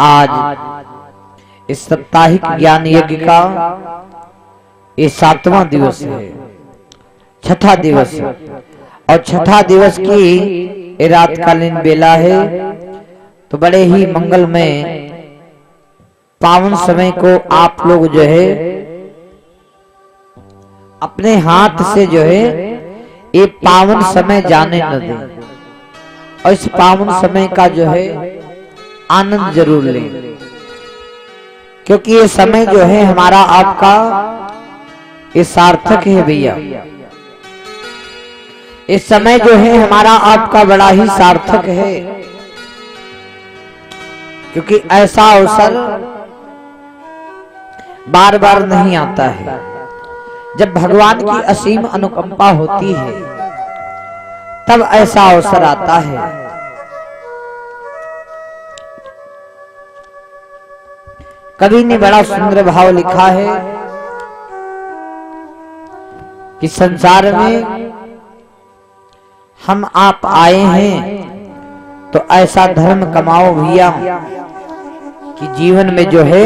आज इस साप्ताहिक ज्ञान यज्ञ का ये 7वां दिवस है, छठा दिवस है और छठा दिवस की रातकालीन बेला है। तो बड़े ही मंगलमय पावन समय को आप लोग जो है अपने हाथ से जो है ये पावन समय जाने न दें और इस पावन समय का जो है आनंद जरूर लें, क्योंकि ये समय जो है हमारा आपका ये सार्थक है भैया। इस समय जो है हमारा आपका बड़ा ही सार्थक है, क्योंकि ऐसा अवसर बार बार नहीं आता है। जब भगवान की असीम अनुकंपा होती है तब ऐसा अवसर आता है। कवि ने बड़ा सुंदर भाव लिखा है कि संसार में हम आप आए हैं तो ऐसा धर्म कमाओ भैया कि जीवन में जो है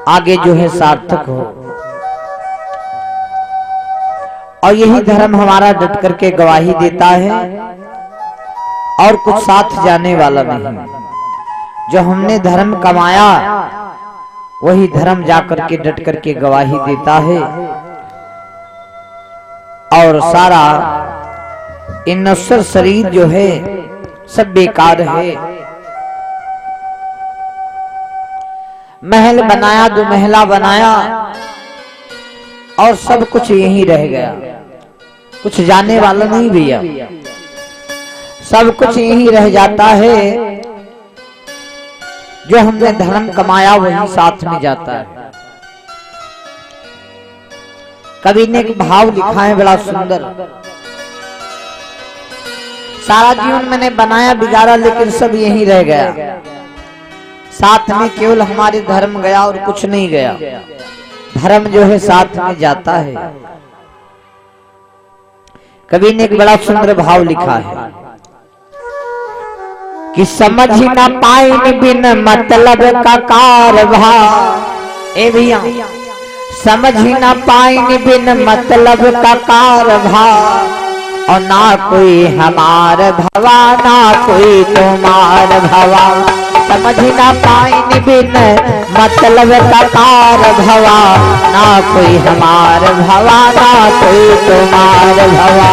आगे जो है सार्थक हो। और यही धर्म हमारा डट करके गवाही देता है और कुछ साथ जाने वाला नहीं। जो हमने धर्म कमाया वही धर्म जाकर के डट करके गवाही देता है और सारा इन नश्वर शरीर जो है सब बेकार है। महल बनाया, दो महला बनाया और सब कुछ यहीं रह गया, कुछ जाने वाला नहीं भैया। सब कुछ यहीं रह जाता है, जो हमने धर्म कमाया वही साथ में जाता है। कवि ने एक भाव लिखा है बड़ा सुंदर, सारा जीवन मैंने बनाया बिगाड़ा लेकिन सब यहीं रह गया, साथ में केवल हमारे धर्म गया और कुछ नहीं गया। धर्म जो है साथ में जाता है। कवि ने एक बड़ा सुंदर भाव लिखा है कि समझ ही ना पाए बिन मतलब का कारभार। ए भैया, समझ ही ना पाए बिन मतलब का कारभार, और ना कोई हमार भवा ना कोई तुम्हार भवा। समझ ही ना पाए बिन मतलब का कारभार, ना कोई हमार भवा ना कोई तुम्हार भवा।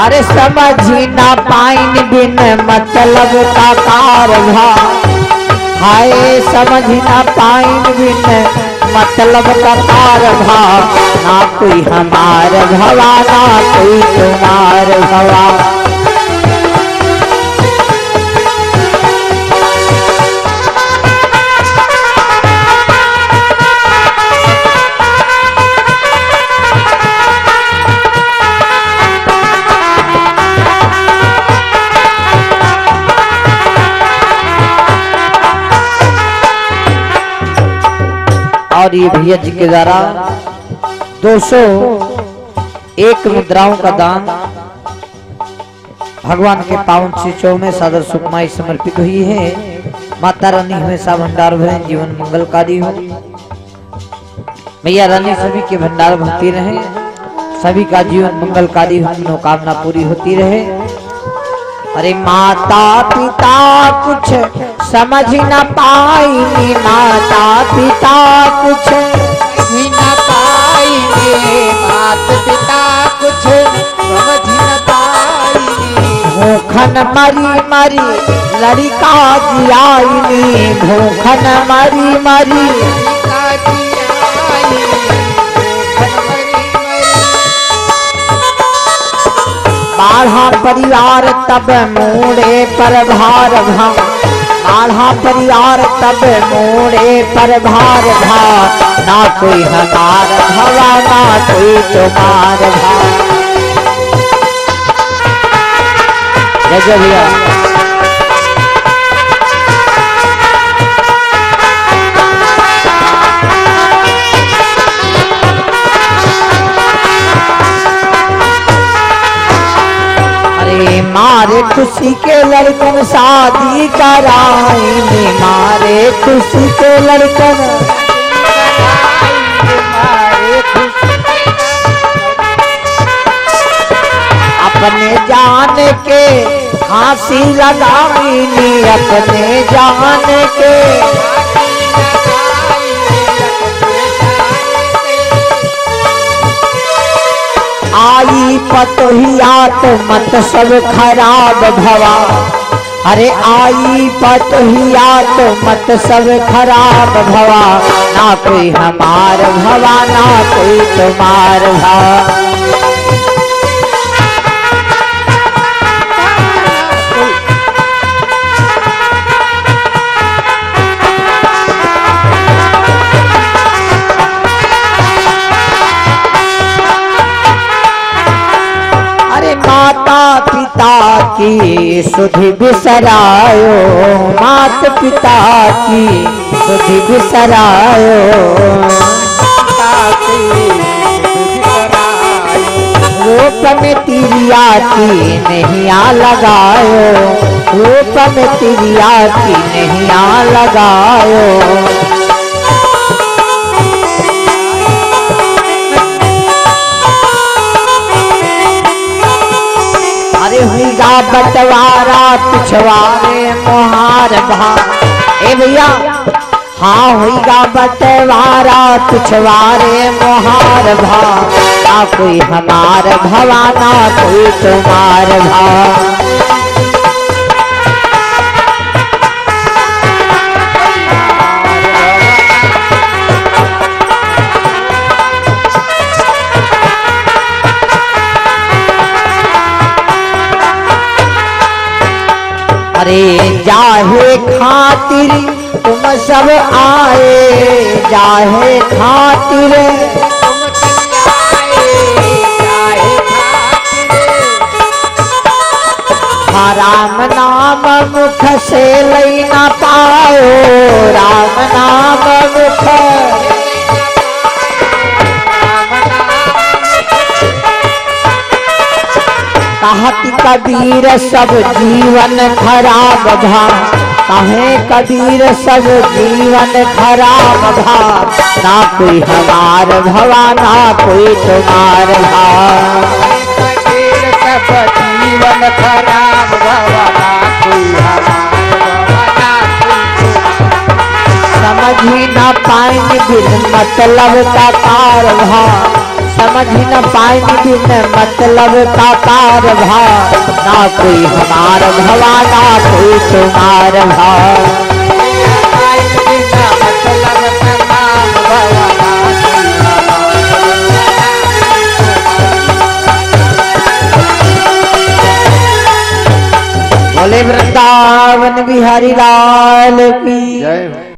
अरे समझ ही ना पाइन बिन मतलब का कारभार, हाय समझ ही ना पाइन बिन मतलब का कारभार, ना कोई हमार भवा ना कोई तुम्हार भवा। और ये भैया जी के द्वारा 201 मुद्राओं का दान भगवान के पावन चरणों में सादर सुखमाई समर्पित हुई है। माता रानी हमेशा भंडार भरें, जीवन मंगलकारी हो। मैया रानी सभी के भंडार भरती रहे, सभी का जीवन मंगलकारी हो, मनोकामना पूरी होती रहे। अरे माता पिता कुछ समझ न पाई, माता पिता कुछ न पाई, माता पिता कुछ समझ न पाई। भूखन मरी मरी लड़का जियाई, भूखन मरी मरी बाढ़ा परिवार तब मोड़े पर भार भा, बाढ़ा परिवार तब मोड़े पर भार भा, ना कोई हमार भवा ना कोई तुम्हार भा। जय भैया। मारे खुशी के लड़कन शादी कराएंगे, मारे खुशी के लड़कन अपने जान के फांसी लगाएंगे, अपने जान के आई पतोहिया तो मत सब खराब भवा, अरे आई पतोहिया तो मत सब खराब भवा, ना कोई हमार भवा ना कोई तुम्हार भवा। माता पिता की सुधि बिसरायो, माता पिता की सुधि बिसरायो, रूप में तिरिया की नैया लगायो, रूप में तिरिया की नैया लगायो। हुईगा बंटवारा पिछवारे मोहार भा, ए भैया हाँ हुईगा बंटवारा पिछवारे मोहार भा, ना कोई हमार भवा ना कोई तुम्हार भा। अरे जाहे खातिर तुम सब आए, जाहे खातिर राम नाम मुख से लई ना पाओ, राम नाम मुख कहत कबीर सब जीवन खराब भा, कहे कबीर सब जीवन खराब भा, ना कोई हमार भवा ना कोई तुम्हार भा। कबीर सब जीवन खराब भवा, ना कोई हमार भवा ना, समझ ही ना पाएंगे बिन मतलब का कार भा, समझ न पाएंगे बिन मतलब का कार भा, ना कोई हमार भवा ना कोई तुम्हार भा। बोले वृंदावन बिहारी लाल की जय।